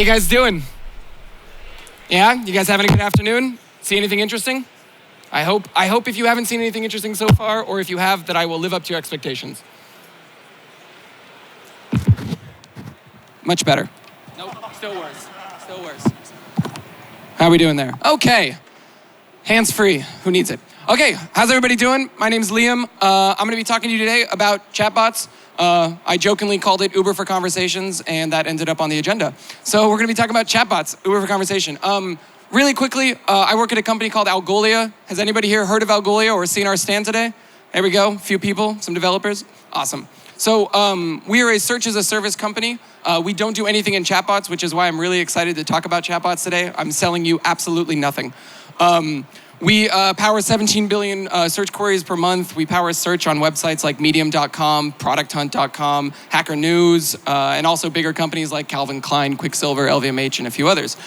you guys doing? Yeah, you guys having a good afternoon? See anything interesting? I hope if you haven't seen anything interesting so far, or if you have, that I will live up to your expectations. Much better. Nope, still worse. How are we doing there? Okay, hands-free, who needs it? Okay, how's everybody doing? My name's Liam. I'm gonna be talking to you today about chatbots. I jokingly called it Uber for Conversations, and that ended up on the agenda. So we're gonna be talking about chatbots, Uber for Conversation. Really quickly, I work at a company called Algolia. Has anybody here heard of Algolia or seen our stand today? There we go, a few people, some developers. Awesome. So we are a search as a service company. We don't do anything in chatbots, which is why I'm really excited to talk about chatbots today. I'm selling you absolutely nothing. We power 17 billion search queries per month. We power search on websites like medium.com, producthunt.com, Hacker News, and also bigger companies like Calvin Klein, Quicksilver, LVMH, and a few others.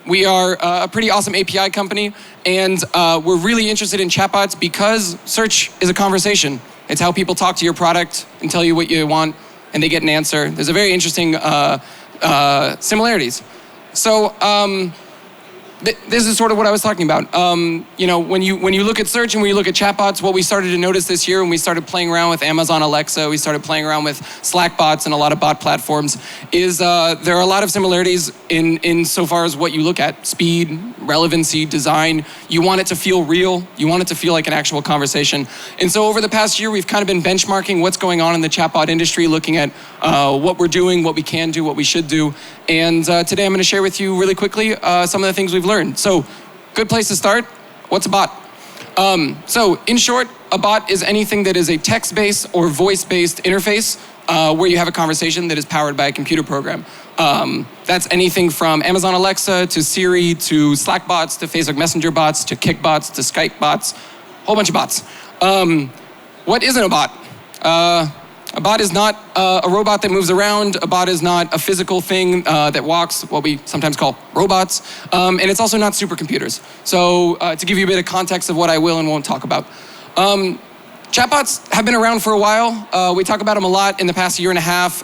We are a pretty awesome API company, and we're really interested in chatbots because search is a conversation. It's how people talk to your product and tell you what you want, and they get an answer. There's a very interesting similarities. So, this is sort of what I was talking about. You know, when you look at search and when you look at chatbots, what we started to notice this year when we started playing around with Amazon Alexa, we started playing around with Slack bots and a lot of bot platforms, is there are a lot of similarities in so far as what you look at: speed, relevancy, design. You want it to feel real. You want it to feel like an actual conversation. And so over the past year, we've kind of been benchmarking what's going on in the chatbot industry, looking at what we're doing, what we can do, what we should do. And today I'm going to share with you really quickly some of the things we've learned. So, good place to start. What's a bot? So, in short, a bot is anything that is a text-based or voice-based interface where you have a conversation that is powered by a computer program. That's anything from Amazon Alexa to Siri to Slack bots to Facebook Messenger bots to Kik bots to Skype bots, whole bunch of bots. What isn't a bot? A bot is not a robot that moves around. A bot is not a physical thing that walks, what we sometimes call robots. And it's also not supercomputers. So to give you a bit of context of what I will and won't talk about. Chatbots have been around for a while. We talk about them a lot in the past year and a half.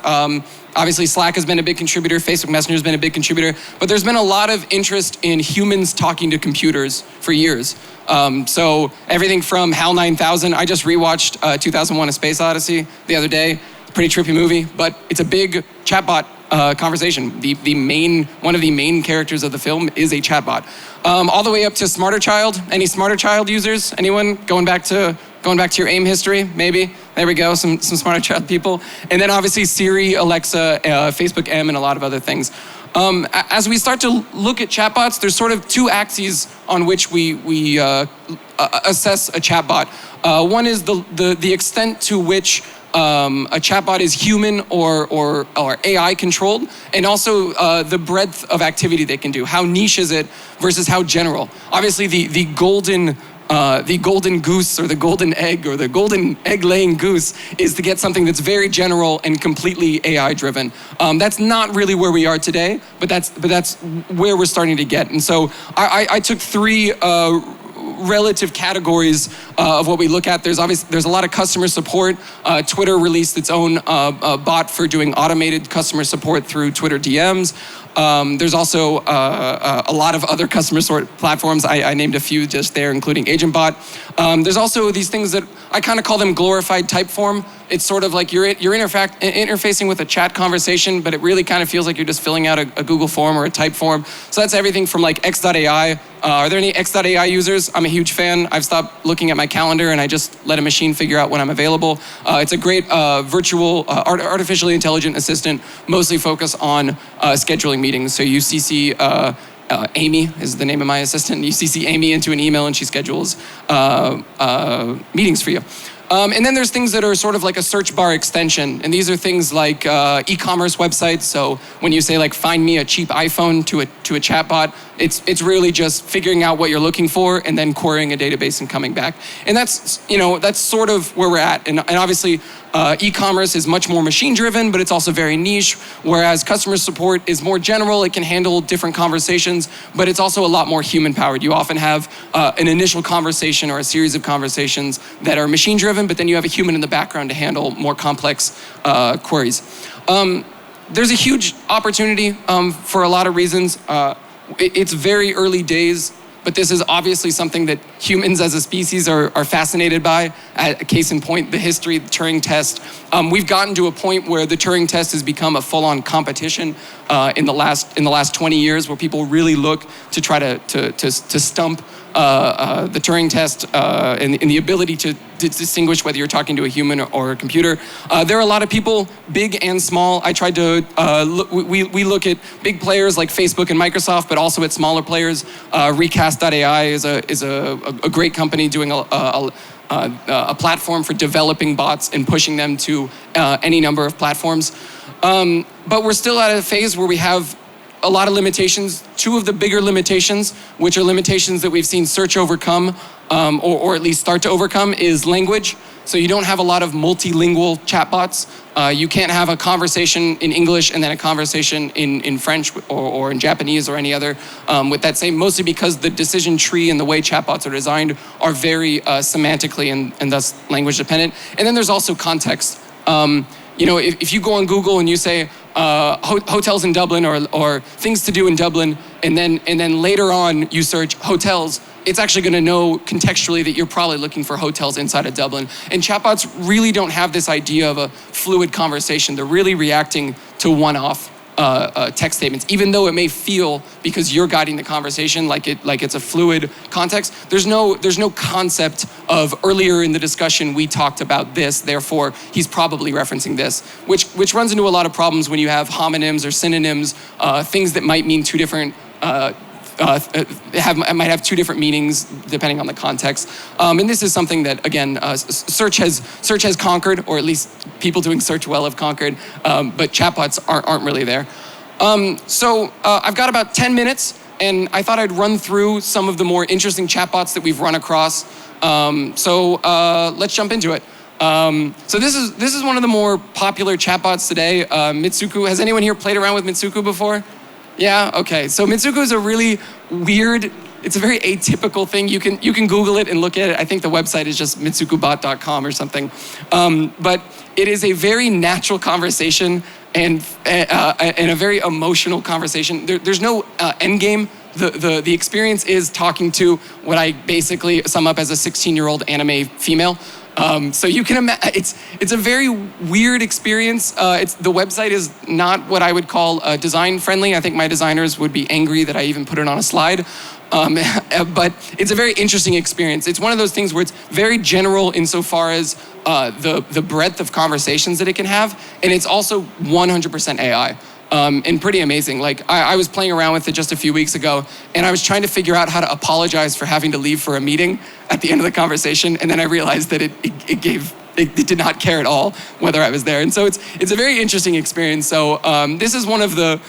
Obviously, Slack has been a big contributor. Facebook Messenger has been a big contributor. But there's been a lot of interest in humans talking to computers for years. So everything from HAL 9000, I just rewatched 2001: A Space Odyssey the other day. Pretty trippy movie, but it's a big chatbot conversation. One of the main characters of the film is a chatbot. All the way up to Smarter Child. Any Smarter Child users? Anyone going back to your AIM history? Maybe. There we go. Some Smarter Child people. And then obviously Siri, Alexa, Facebook M, and a lot of other things. As we start to look at chatbots, there's sort of two axes on which we assess a chatbot. One is the extent to which a chatbot is human or AI controlled, and also the breadth of activity they can do. How niche is it versus how general? Obviously, the golden goose or the golden egg or the golden egg-laying goose is to get something that's very general and completely AI-driven. That's not really where we are today, but that's where we're starting to get. And so I took three relative categories of what we look at. There's a lot of customer support. Twitter released its own bot for doing automated customer support through Twitter DMs. There's also a lot of other customer support platforms. I named a few just there, including AgentBot. There's also these things that I kind of call them glorified typeform. It's sort of like you're interfacing with a chat conversation, but it really kind of feels like you're just filling out a Google form or a type form. So that's everything from like X.AI. Are there any X.AI users? I'm a huge fan. I've stopped looking at my calendar and I just let a machine figure out when I'm available. It's a great virtual, artificially intelligent assistant, mostly focused on scheduling meetings. So you CC Amy is the name of my assistant. You CC Amy into an email and she schedules meetings for you. And then there's things that are sort of like a search bar extension. And these are things like e-commerce websites. So when you say like, find me a cheap iPhone to a chatbot, it's really just figuring out what you're looking for and then querying a database and coming back. And that's sort of where we're at. And obviously, e-commerce is much more machine-driven, but it's also very niche, whereas customer support is more general. It can handle different conversations, but it's also a lot more human-powered. You often have an initial conversation or a series of conversations that are machine-driven, but then you have a human in the background to handle more complex queries. there's a huge opportunity for a lot of reasons. It's very early days, but this is obviously something that humans as a species are fascinated by. Case in point, the history, the Turing test. We've gotten to a point where the Turing test has become a full-on competition in the last 20 years, where people really look to try to stump the Turing test and the ability to distinguish whether you're talking to a human or a computer. There are a lot of people, big and small. I tried to, we look at big players like Facebook and Microsoft, but also at smaller players. Recast.ai is a great company doing a platform for developing bots and pushing them to any number of platforms. But we're still at a phase where we have a lot of limitations. Two of the bigger limitations, which are limitations that we've seen search overcome, or at least start to overcome, is language. So you don't have a lot of multilingual chatbots. You can't have a conversation in English and then a conversation in French or in Japanese or any other with that same, mostly because the decision tree and the way chatbots are designed are very semantically and thus language dependent. And then there's also context. If you go on Google and you say hotels in Dublin or things to do in Dublin, and then later on you search hotels, it's actually going to know contextually that you're probably looking for hotels inside of Dublin. And chatbots really don't have this idea of a fluid conversation. They're really reacting to one-off text statements, even though it may feel, because you're guiding the conversation, like it's a fluid context. There's no concept of earlier in the discussion we talked about this, therefore he's probably referencing this, which runs into a lot of problems when you have homonyms or synonyms, things that might mean two different. Might have two different meanings depending on the context, and this is something that again search has conquered, or at least people doing search well have conquered, but chatbots aren't really there. So I've got about 10 minutes, and I thought I'd run through some of the more interesting chatbots that we've run across. So let's jump into it. So this is one of the more popular chatbots today. Mitsuko. Has anyone here played around with Mitsuko before? Yeah, okay. So Mitsuko is a really weird, it's a very atypical thing. You can Google it and look at it. I think the website is just mitsukobot.com or something. But it is a very natural conversation and a very emotional conversation. There's no end game. The experience is talking to what I basically sum up as a 16-year-old anime female. So you can imagine, it's a very weird experience. The website is not what I would call design friendly. I think my designers would be angry that I even put it on a slide. But it's a very interesting experience. It's one of those things where it's very general insofar as the breadth of conversations that it can have, and it's also 100% AI. And pretty amazing. Like I was playing around with it just a few weeks ago, and I was trying to figure out how to apologize for having to leave for a meeting at the end of the conversation, and then I realized that it did not care at all whether I was there. And so it's a very interesting experience. So this is one of the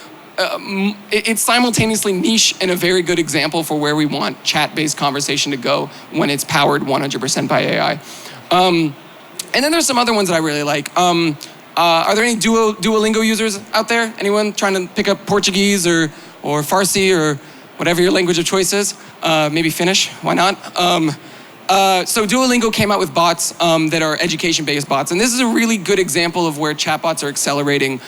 it's simultaneously niche and a very good example for where we want chat-based conversation to go when it's powered 100% by AI. And then there's some other ones that I really like. Are there any Duolingo users out there? Anyone trying to pick up Portuguese or Farsi or whatever your language of choice is? Maybe Finnish, why not? So Duolingo came out with bots that are education-based bots. And this is a really good example of where chatbots are accelerating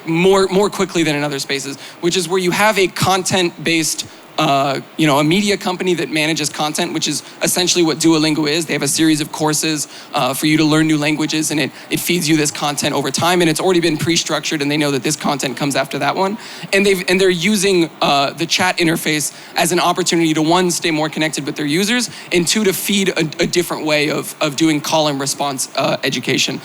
more quickly than in other spaces, which is where you have a content-based a media company that manages content, which is essentially what Duolingo is. They have a series of courses for you to learn new languages, and it feeds you this content over time, and it's already been pre-structured, and they know that this content comes after that one. And they're using the chat interface as an opportunity to, one, stay more connected with their users, and two, to feed a different way of doing call and response education.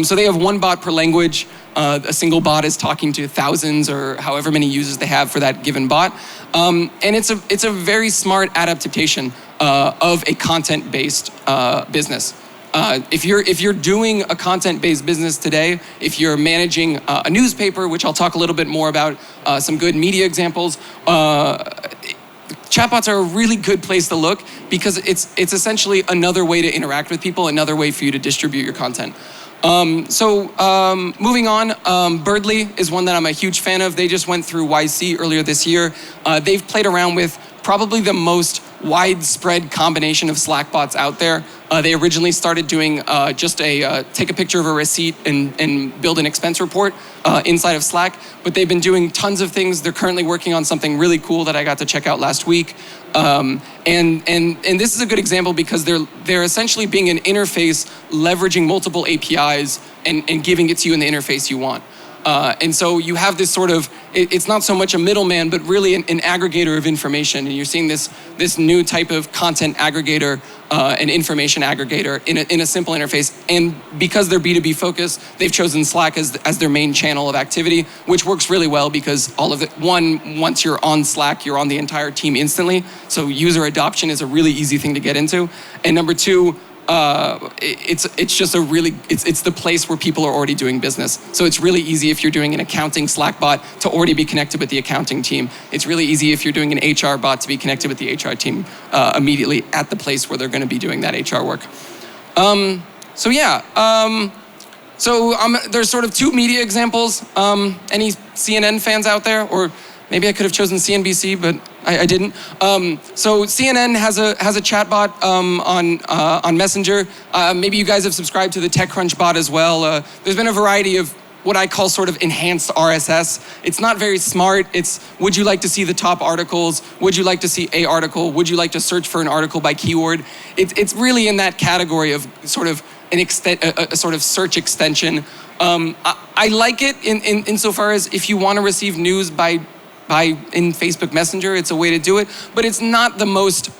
So they have one bot per language. A single bot is talking to thousands or however many users they have for that given bot. And it's a very smart adaptation of a content-based business. If you're doing a content-based business today, if you're managing a newspaper, which I'll talk a little bit more about, some good media examples, chatbots are a really good place to look because it's essentially another way to interact with people, another way for you to distribute your content. Moving on, Birdly is one that I'm a huge fan of. They just went through YC earlier this year. They've played around with probably the most widespread combination of Slack bots out there. They originally started doing just take a picture of a receipt and build an expense report inside of Slack, but they've been doing tons of things. They're currently working on something really cool that I got to check out last week. And this is a good example because they're essentially being an interface leveraging multiple APIs and giving it to you in the interface you want. And so you have this sort of, it's not so much a middleman, but really an aggregator of information. And you're seeing this new type of content aggregator, an information aggregator in a simple interface. And because they're B2B focused, they've chosen Slack as their main channel of activity, which works really well because once you're on Slack, you're on the entire team instantly. So user adoption is a really easy thing to get into. And number two, it's just it's the place where people are already doing business. So it's really easy if you're doing an accounting Slack bot to already be connected with the accounting team. It's really easy if you're doing an HR bot to be connected with the HR team immediately at the place where they're going to be doing that HR work. There's sort of two media examples. Any CNN fans out there? Or maybe I could have chosen CNBC, but I didn't. So CNN has a chatbot on Messenger. Maybe you guys have subscribed to the TechCrunch bot as well. There's been a variety of what I call sort of enhanced RSS. It's not very smart. It's, would you like to see the top articles? Would you like to see a article? Would you like to search for an article by keyword? It's really in that category of sort of a sort of search extension. I like it insofar as if you want to receive news in Facebook Messenger, it's a way to do it, but it's not the most,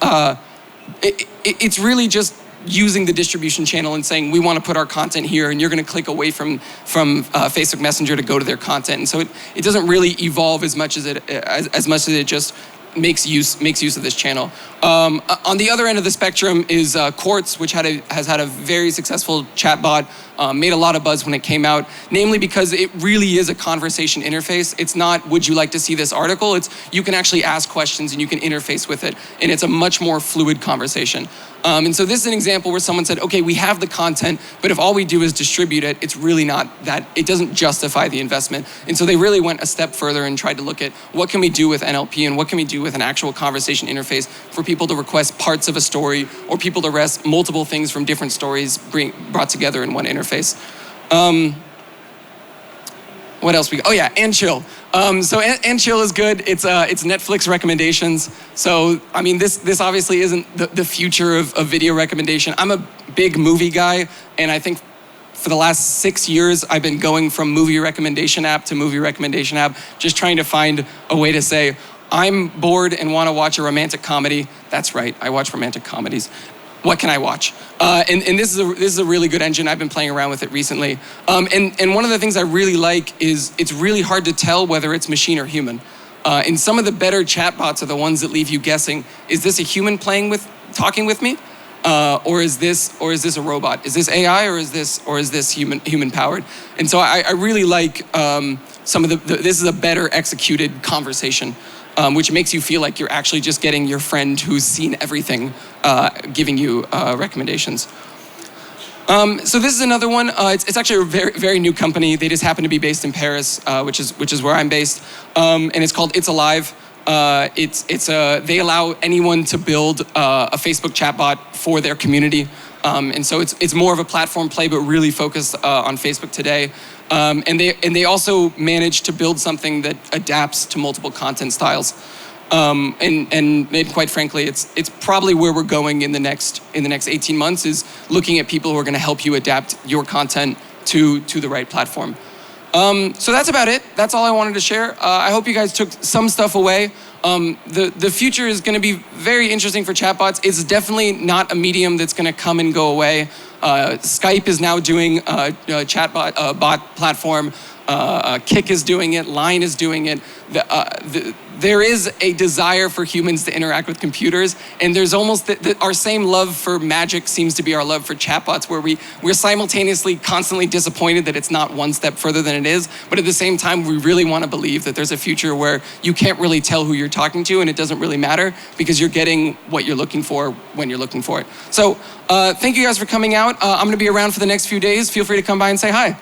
it's really just using the distribution channel and saying, we want to put our content here, and you're going to click away from Facebook Messenger to go to their content. And so it doesn't really evolve as much as it just makes use of this channel. On the other end of the spectrum is Quartz, which has had a very successful chatbot, made a lot of buzz when it came out, namely because it really is a conversation interface. It's not, would you like to see this article? It's, you can actually ask questions and you can interface with it, and it's a much more fluid conversation. And so this is an example where someone said, okay, we have the content, but if all we do is distribute it, it's really not that, it doesn't justify the investment. And so they really went a step further and tried to look at what can we do with NLP and what can we do with an actual conversation interface for people to request parts of a story or people to rest multiple things from different stories brought together in one interface. What else we got? Oh yeah, and Chill. So and Chill is good. It's Netflix recommendations. So I mean, this obviously isn't the future of video recommendation. I'm a big movie guy, and I think for the last 6 years I've been going from movie recommendation app to movie recommendation app, just trying to find a way to say, I'm bored and want to watch a romantic comedy. That's right, I watch romantic comedies. What can I watch? And this is a really good engine. I've been playing around with it recently. And one of the things I really like is it's really hard to tell whether it's machine or human. And some of the better chatbots are the ones that leave you guessing, is this a human talking with me? Or is this a robot? Is this AI or is this human powered? And so I really like some of this is a better executed conversation. Which makes you feel like you're actually just getting your friend who's seen everything giving you recommendations. So this is another one. It's actually a very, very new company. They just happen to be based in Paris, which is where I'm based. And it's called It's Alive. They allow anyone to build a Facebook chatbot for their community. And so it's more of a platform play, but really focused on Facebook today. And they also managed to build something that adapts to multiple content styles. And quite frankly, it's probably where we're going in the next 18 months, is looking at people who are going to help you adapt your content to the right platform. So that's about it. That's all I wanted to share. I hope you guys took some stuff away. The future is going to be very interesting for chatbots. It's definitely not a medium that's going to come and go away. Skype is now doing a chatbot bot platform. Kik is doing it. Line is doing it. There is a desire for humans to interact with computers, and there's almost our same love for magic seems to be our love for chatbots, where we're simultaneously constantly disappointed that it's not one step further than it is, but at the same time, we really want to believe that there's a future where you can't really tell who you're talking to, and it doesn't really matter because you're getting what you're looking for when you're looking for it. So thank you guys for coming out. I'm going to be around for the next few days. Feel free to come by and say hi.